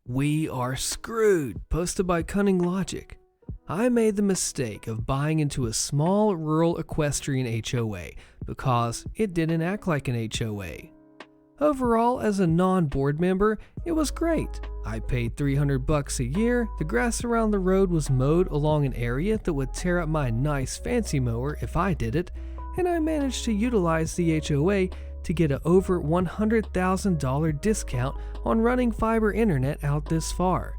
We are screwed, posted by Cunning Logic. I made the mistake of buying into a small rural equestrian HOA because it didn't act like an HOA. Overall, as a non-board member, it was great. I paid $300 a year, the grass around the road was mowed along an area that would tear up my nice fancy mower if I did it, and I managed to utilize the HOA to get an over $100,000 discount on running fiber internet out this far.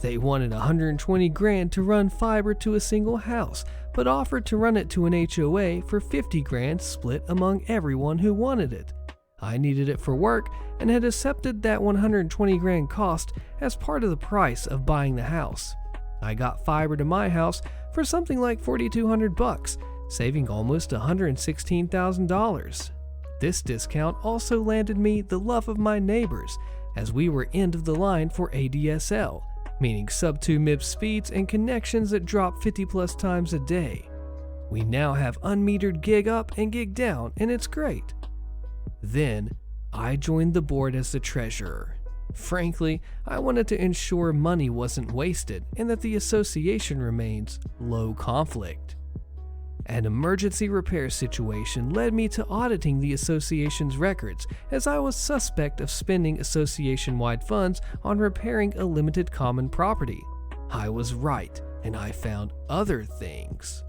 They wanted $120,000 to run fiber to a single house, but offered to run it to an HOA for $50,000 split among everyone who wanted it. I needed it for work and had accepted that $120,000 cost as part of the price of buying the house. I got fiber to my house for something like $4,200, saving almost $116,000. This discount also landed me the love of my neighbors, as we were end of the line for ADSL, meaning sub-2 MIPS speeds and connections that drop 50+ times a day. We now have unmetered gig up and gig down, and it's great. Then, I joined the board as the treasurer. Frankly, I wanted to ensure money wasn't wasted and that the association remains low conflict. An emergency repair situation led me to auditing the association's records, as I was suspect of spending association-wide funds on repairing a limited common property. I was right, and I found other things.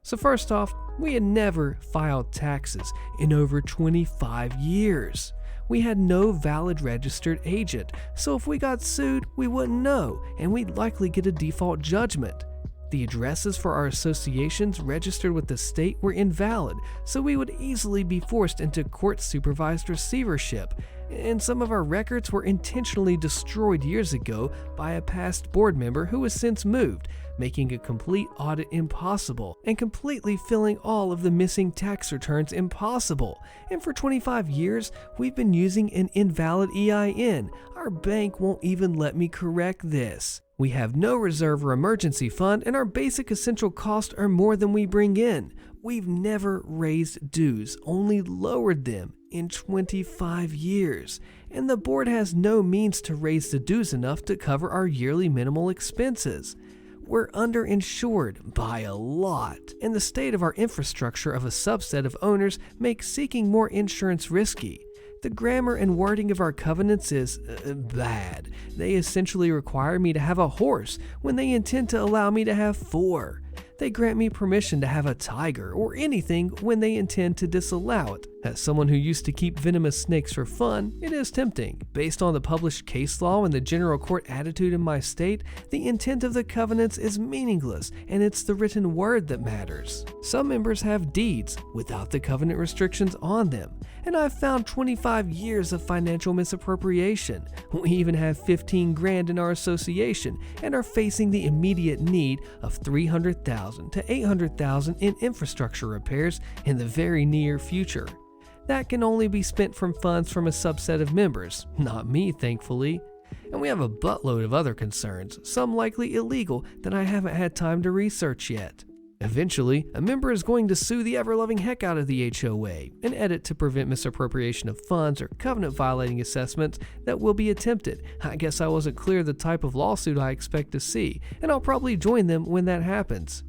So first off, we had never filed taxes in over 25 years. We had no valid registered agent, so if we got sued, we wouldn't know, and we'd likely get a default judgment. The addresses for our associations registered with the state were invalid, so we would easily be forced into court-supervised receivership, and some of our records were intentionally destroyed years ago by a past board member who has since moved, making a complete audit impossible and completely filling all of the missing tax returns impossible. And for 25 years, we've been using an invalid EIN. Our bank won't even let me correct this. We have no reserve or emergency fund, and our basic essential costs are more than we bring in. We've never raised dues, only lowered them in 25 years, and the board has no means to raise the dues enough to cover our yearly minimal expenses. We're underinsured by a lot, and the state of our infrastructure of a subset of owners makes seeking more insurance risky. The grammar and wording of our covenants is bad. They essentially require me to have a horse when they intend to allow me to have 4. They grant me permission to have a tiger or anything when they intend to disallow it. As someone who used to keep venomous snakes for fun, it is tempting. Based on the published case law and the general court attitude in my state, the intent of the covenants is meaningless, and it's the written word that matters. Some members have deeds without the covenant restrictions on them, and I've found 25 years of financial misappropriation. We even have $15,000 in our association and are facing the immediate need of $300,000 to $800,000 in infrastructure repairs in the very near future. That can only be spent from funds from a subset of members, not me, thankfully. And we have a buttload of other concerns, some likely illegal, that I haven't had time to research yet. Eventually, a member is going to sue the ever-loving heck out of the HOA and edit to prevent misappropriation of funds or covenant-violating assessments that will be attempted. I guess I wasn't clear the type of lawsuit I expect to see, and I'll probably join them when that happens.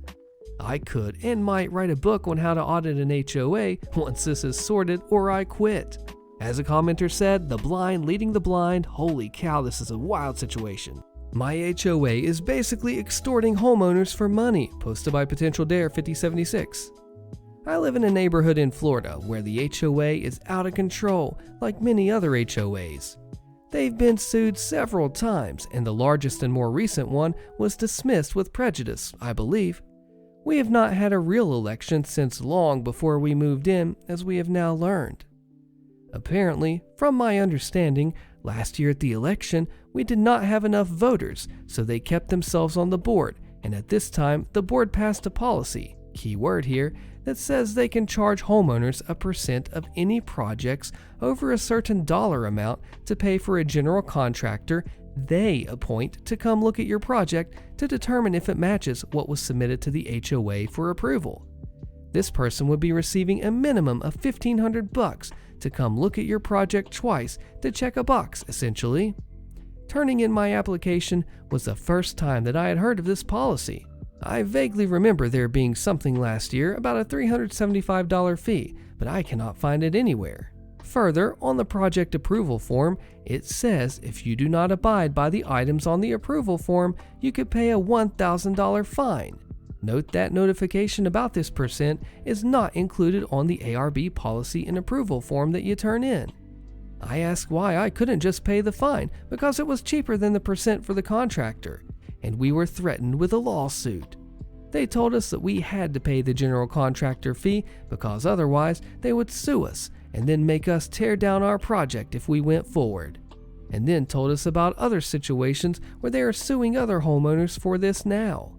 I could and might write a book on how to audit an HOA once this is sorted, or I quit. As a commenter said, the blind leading the blind. Holy cow, this is a wild situation. My HOA is basically extorting homeowners for money, posted by Potential Dare 5076. I live in a neighborhood in Florida where the HOA is out of control, like many other HOAs. They've been sued several times, and the largest and more recent one was dismissed with prejudice, I believe. We have not had a real election since long before we moved in, as we have now learned. Apparently, from my understanding, last year at the election, we did not have enough voters, so they kept themselves on the board, and at this time, the board passed a policy, key word here, that says they can charge homeowners a % of any projects over a certain dollar amount to pay for a general contractor they appoint to come look at your project to determine if it matches what was submitted to the HOA for approval. This person would be receiving a minimum of $1,500 to come look at your project twice to check a box, essentially. Turning in my application was the first time that I had heard of this policy. I vaguely remember there being something last year about a $375 fee, but I cannot find it anywhere. Further, on the project approval form, it says if you do not abide by the items on the approval form, you could pay a $1,000 fine. Note that notification about this percent is not included on the ARB policy and approval form that you turn in. I asked why I couldn't just pay the fine because it was cheaper than the percent for the contractor, and we were threatened with a lawsuit. They told us that we had to pay the general contractor fee because otherwise they would sue us and then make us tear down our project if we went forward, and then told us about other situations where they are suing other homeowners for this now.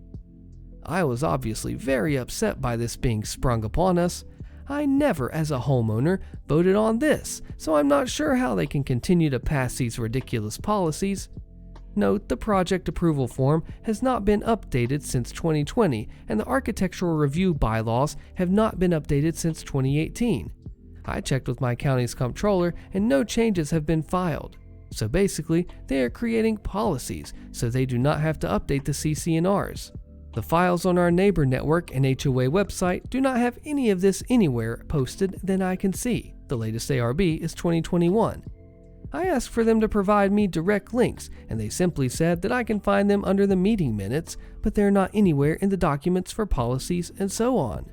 I was obviously very upset by this being sprung upon us. I never, as a homeowner, voted on this, so I'm not sure how they can continue to pass these ridiculous policies. Note the project approval form has not been updated since 2020, and the architectural review bylaws have not been updated since 2018. I checked with my county's comptroller and no changes have been filed. So basically, they are creating policies so they do not have to update the CC&Rs. The files on our neighbor network and HOA website do not have any of this anywhere posted that I can see. The latest ARB is 2021. I asked for them to provide me direct links, and they simply said that I can find them under the meeting minutes, but they're not anywhere in the documents for policies and so on.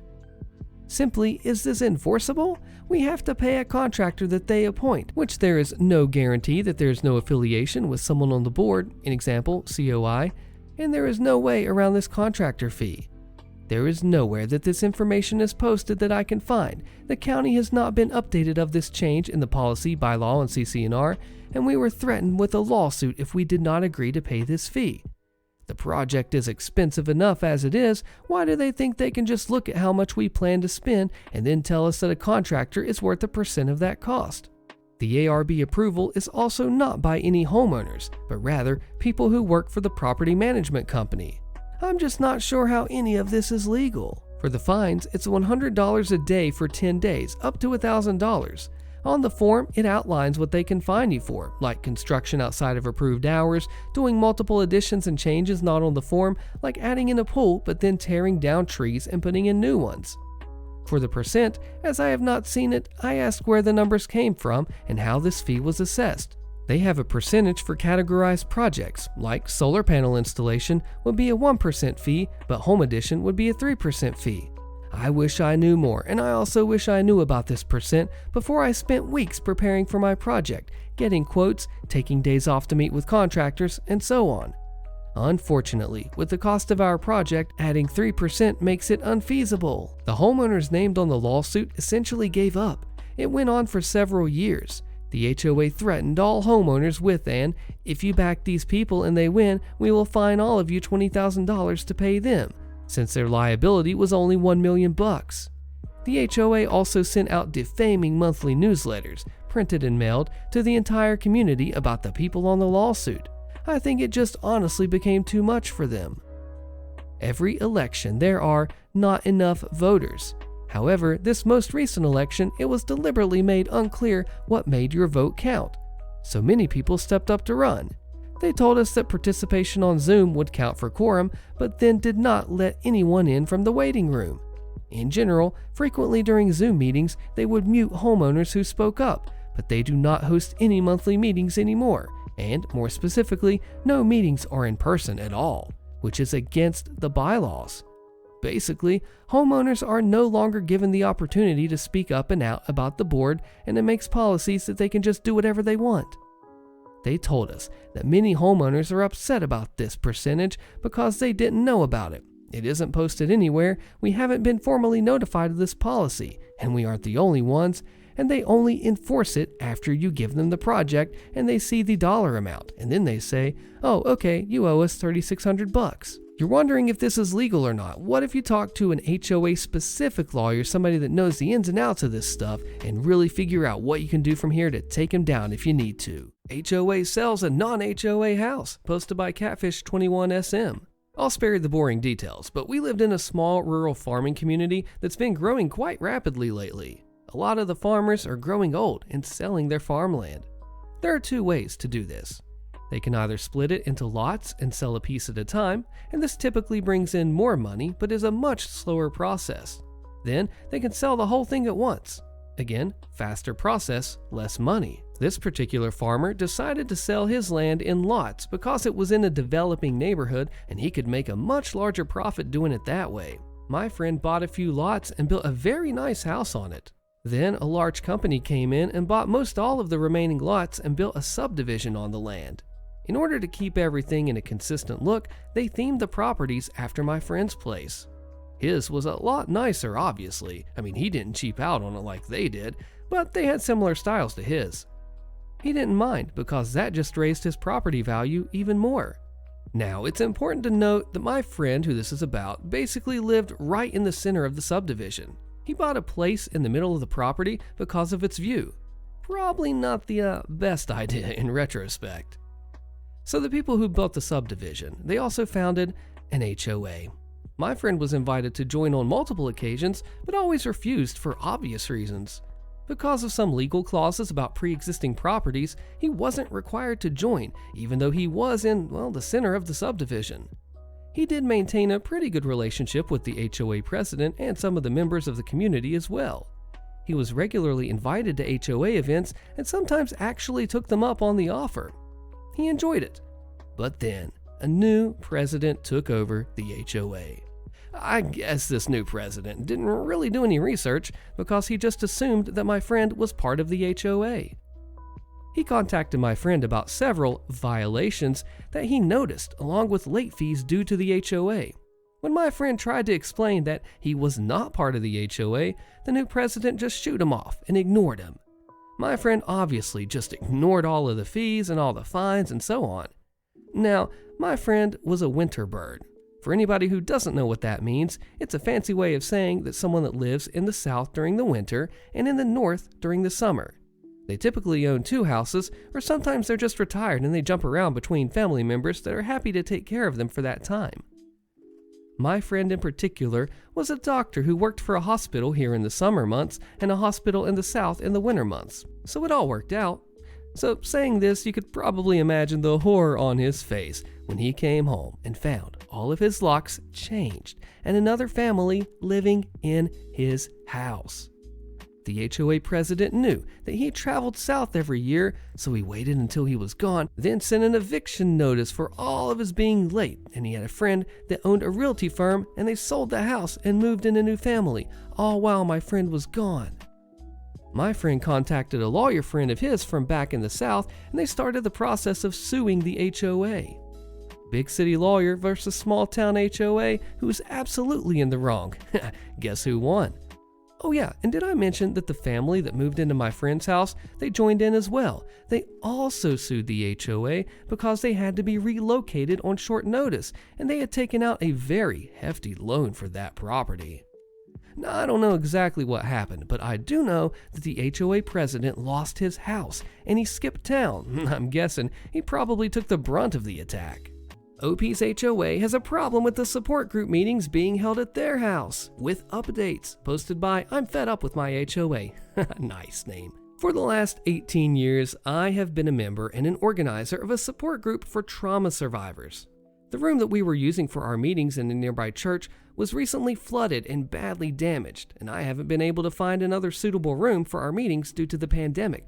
Simply, is this enforceable? We have to pay a contractor that they appoint, which there is no guarantee that there is no affiliation with someone on the board, an example, COI, and there is no way around this contractor fee. There is nowhere that this information is posted that I can find. The county has not been updated of this change in the policy, bylaw, and CC&R, and we were threatened with a lawsuit if we did not agree to pay this fee. The project is expensive enough as it is. Why do they think they can just look at how much we plan to spend and then tell us that a contractor is worth a percent of that cost? The ARB approval is also not by any homeowners, but rather people who work for the property management company. I'm just not sure how any of this is legal. For the fines, it's $100 a day for 10 days, up to $1,000. On the form, it outlines what they can fine you for, like construction outside of approved hours, doing multiple additions and changes not on the form, like adding in a pool but then tearing down trees and putting in new ones. For the percent, as I have not seen it, I asked where the numbers came from and how this fee was assessed. They have a percentage for categorized projects, like solar panel installation would be a 1% fee, but home addition would be a 3% fee. I wish I knew more, and I also wish I knew about this percent before I spent weeks preparing for my project, getting quotes, taking days off to meet with contractors, and so on. Unfortunately, with the cost of our project, adding 3% makes it unfeasible. The homeowners named on the lawsuit essentially gave up. It went on for several years. The HOA threatened all homeowners with an, if you back these people and they win, we will fine all of you $20,000 to pay them, since their liability was only $1 million. The HOA also sent out defaming monthly newsletters, printed and mailed, to the entire community about the people on the lawsuit. I think it just honestly became too much for them. Every election there are not enough voters. However, this most recent election, it was deliberately made unclear what made your vote count. So many people stepped up to run. They told us that participation on Zoom would count for quorum, but then did not let anyone in from the waiting room. In general, frequently during Zoom meetings, they would mute homeowners who spoke up, but they do not host any monthly meetings anymore, and more specifically, no meetings are in person at all, which is against the bylaws. Basically, homeowners are no longer given the opportunity to speak up and out about the board, and it makes policies that they can just do whatever they want. They told us that many homeowners are upset about this percentage because they didn't know about it. It isn't posted anywhere, we haven't been formally notified of this policy, and we aren't the only ones, and they only enforce it after you give them the project and they see the dollar amount, and then they say, oh, okay, you owe us $3,600. You're wondering if this is legal or not. What if you talk to an HOA specific lawyer, somebody that knows the ins and outs of this stuff, and really figure out what you can do from here to take him down if you need to? HOA sells a non-HOA house, posted by Catfish21SM. I'll spare you the boring details, but we lived in a small rural farming community that's been growing quite rapidly lately. A lot of the farmers are growing old and selling their farmland. There are two ways to do this. They can either split it into lots and sell a piece at a time, and this typically brings in more money but is a much slower process. Then they can sell the whole thing at once. Again, faster process, less money. This particular farmer decided to sell his land in lots because it was in a developing neighborhood and he could make a much larger profit doing it that way. My friend bought a few lots and built a very nice house on it. Then a large company came in and bought most all of the remaining lots and built a subdivision on the land. In order to keep everything in a consistent look, they themed the properties after my friend's place. His was a lot nicer, obviously. I mean, he didn't cheap out on it like they did, but they had similar styles to his. He didn't mind because that just raised his property value even more. Now, it's important to note that my friend who this is about basically lived right in the center of the subdivision. He bought a place in the middle of the property because of its view. Probably not the best idea in retrospect. So the people who built the subdivision, they also founded an HOA. My friend was invited to join on multiple occasions, but always refused for obvious reasons. Because of some legal clauses about pre-existing properties, he wasn't required to join, even though he was in, well, the center of the subdivision. He did maintain a pretty good relationship with the HOA president and some of the members of the community as well. He was regularly invited to HOA events and sometimes actually took them up on the offer. He enjoyed it. But then, a new president took over the HOA. I guess this new president didn't really do any research because he just assumed that my friend was part of the HOA. He contacted my friend about several violations that he noticed, along with late fees due to the HOA. When my friend tried to explain that he was not part of the HOA, the new president just shooed him off and ignored him. My friend obviously just ignored all of the fees and all the fines and so on. Now, my friend was a winter bird. For anybody who doesn't know what that means, it's a fancy way of saying that someone that lives in the south during the winter and in the north during the summer. They typically own two houses, or sometimes they're just retired and they jump around between family members that are happy to take care of them for that time. My friend in particular was a doctor who worked for a hospital here in the summer months and a hospital in the south in the winter months, so it all worked out. So saying this, you could probably imagine the horror on his face when he came home and found all of his locks changed and another family living in his house. The HOA president knew that he traveled south every year, so he waited until he was gone, then sent an eviction notice for all of his being late, and he had a friend that owned a realty firm and they sold the house and moved in a new family, all while my friend was gone. My friend contacted a lawyer friend of his from back in the south and they started the process of suing the HOA. Big city lawyer versus small town HOA who was absolutely in the wrong. Guess who won? Oh yeah, and did I mention that the family that moved into my friend's house, they joined in as well. They also sued the HOA because they had to be relocated on short notice and they had taken out a very hefty loan for that property. Now, I don't know exactly what happened, but I do know that the HOA president lost his house and he skipped town. I'm guessing he probably took the brunt of the attack. OP's HOA has a problem with the support group meetings being held at their house, with updates posted by I'm Fed Up With My HOA. Nice name. For the last 18 years, I have been a member and an organizer of a support group for trauma survivors. The room that we were using for our meetings in a nearby church was recently flooded and badly damaged, and I haven't been able to find another suitable room for our meetings due to the pandemic.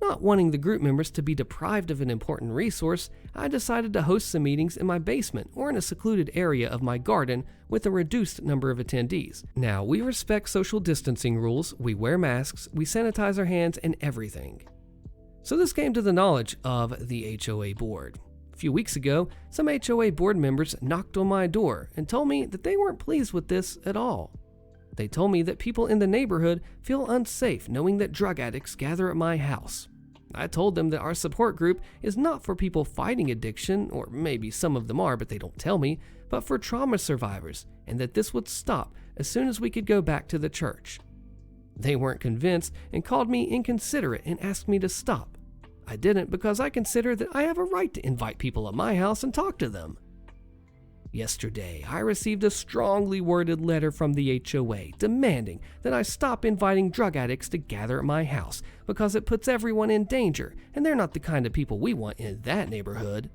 Not wanting the group members to be deprived of an important resource, I decided to host some meetings in my basement or in a secluded area of my garden with a reduced number of attendees. Now, we respect social distancing rules, we wear masks, we sanitize our hands, and everything. So this came to the knowledge of the HOA board. A few weeks ago, some HOA board members knocked on my door and told me that they weren't pleased with this at all. They told me that people in the neighborhood feel unsafe knowing that drug addicts gather at my house. I told them that our support group is not for people fighting addiction, or maybe some of them are but they don't tell me, but for trauma survivors, and that this would stop as soon as we could go back to the church. They weren't convinced and called me inconsiderate and asked me to stop. I didn't because I consider that I have a right to invite people at my house and talk to them. Yesterday, I received a strongly worded letter from the HOA demanding that I stop inviting drug addicts to gather at my house because it puts everyone in danger, and they're not the kind of people we want in that neighborhood.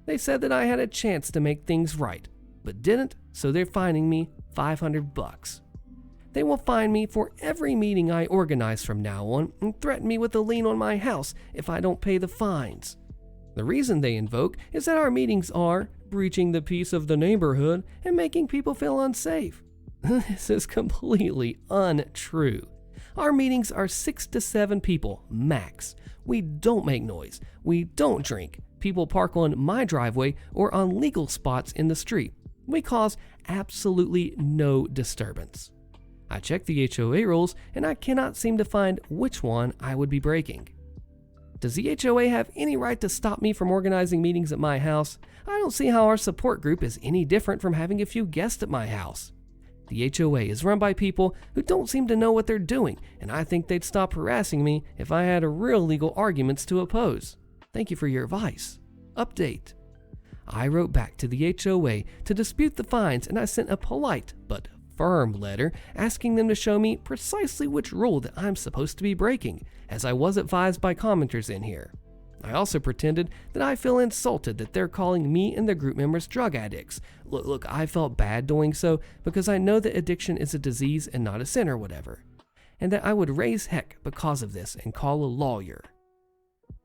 They said that I had a chance to make things right, but didn't, so they're fining me $500. They will fine me for every meeting I organize from now on and threaten me with a lien on my house if I don't pay the fines. The reason they invoke is that our meetings are breaching the peace of the neighborhood and making people feel unsafe. This is completely untrue. Our meetings are 6 to 7 people max. We don't make noise. We don't drink. People park on my driveway or on legal spots in the street. We cause absolutely no disturbance. I checked the HOA rules and I cannot seem to find which one I would be breaking. Does the HOA have any right to stop me from organizing meetings at my house? I don't see how our support group is any different from having a few guests at my house. The HOA is run by people who don't seem to know what they're doing, and I think they'd stop harassing me if I had real legal arguments to oppose. Thank you for your advice. Update. I wrote back to the HOA to dispute the fines, and I sent a polite but firm letter asking them to show me precisely which rule that I'm supposed to be breaking, as I was advised by commenters in here. I also pretended that I feel insulted that they're calling me and the group members drug addicts. Look, I felt bad doing so because I know that addiction is a disease and not a sin or whatever, and that I would raise heck because of this and call a lawyer.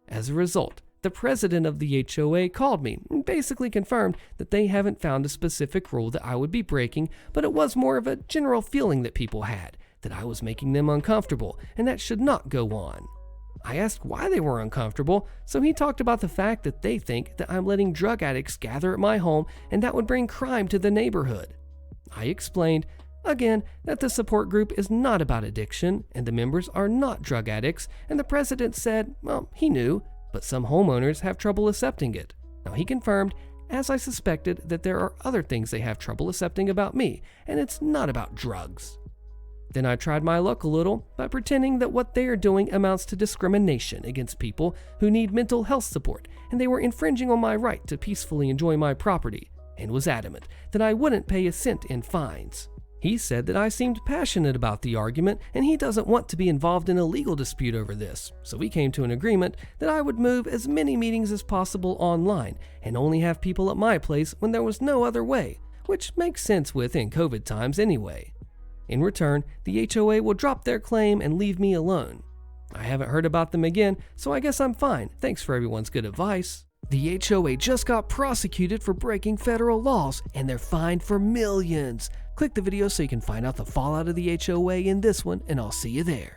As a result, the president of the HOA called me and basically confirmed that they haven't found a specific rule that I would be breaking, but it was more of a general feeling that people had, that I was making them uncomfortable, and that should not go on. I asked why they were uncomfortable, so he talked about the fact that they think that I'm letting drug addicts gather at my home and that would bring crime to the neighborhood. I explained, again, that the support group is not about addiction and the members are not drug addicts, and the president said, well, he knew, but some homeowners have trouble accepting it. Now he confirmed, as I suspected, that there are other things they have trouble accepting about me, and it's not about drugs. Then I tried my luck a little by pretending that what they are doing amounts to discrimination against people who need mental health support, and they were infringing on my right to peacefully enjoy my property, and was adamant that I wouldn't pay a cent in fines. He said that I seemed passionate about the argument and he doesn't want to be involved in a legal dispute over this, so we came to an agreement that I would move as many meetings as possible online and only have people at my place when there was no other way, which makes sense within COVID times anyway. In return, the HOA will drop their claim and leave me alone. I haven't heard about them again, so I guess I'm fine. Thanks for everyone's good advice. The HOA just got prosecuted for breaking federal laws, and they're fined for millions. Click the video so you can find out the fallout of the HOA in this one, and I'll see you there.